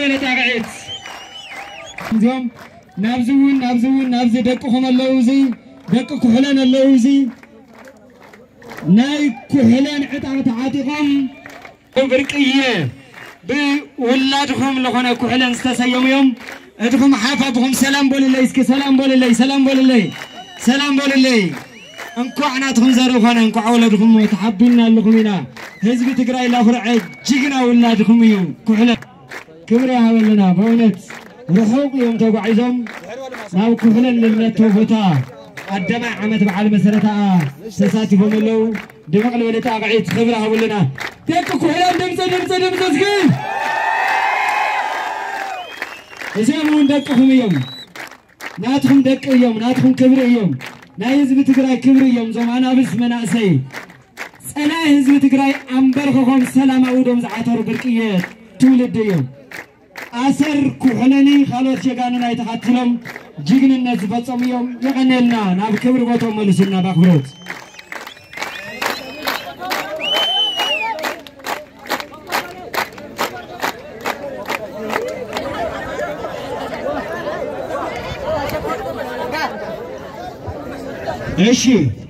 بلت أقعد اليوم نابزون دقهم اللوزي دق كحلان اللوزي ناي كحلان عطعت عاتقهم وبركية بولادهم لغنا كحلان استسيوم يوم ادخم حافظهم سلام بول الله اسكي سلام بول الله سلام بول الله سلام بول الله انكو عناتهم زاروخنا انكو اولادكم متحبينا لكم هنا حزب تግራይ ላፍርዐ ጅግና ወላድኩም እዩ ኩሕለ ክብር ያህበልና በእውነት ርሑቅ እዮም ተጓዒዞም ናብ ኩሕለን ልነቶ ቦታ ቀዳማይ ዓመት በዓል መሰረታ ተሳቲፎም ኣለው ድምቕ ልበለታ ኣቕዒት ክብር ያህበልና ደቂ ኩሕለን ድምፂ እስኪ እዚኦም እውን ደቅኹም እዮም ናትኩም ደቂ እዮም ናትኩም ክብሪ እዮም ናይ ህዝቢ ትግራይ ክብሪ እዮም ዞም ኣናብስ መናእሰይ أنا حزب تግራይ أنبرخهم سلام أودهم زعتر بركية تولد يوم أسر كحلني خالد شجعنا يتحتلهم جيجن الناس بتصم يوم يغنيلنا ناب كبر بطم ملسنا بخبرت إيشي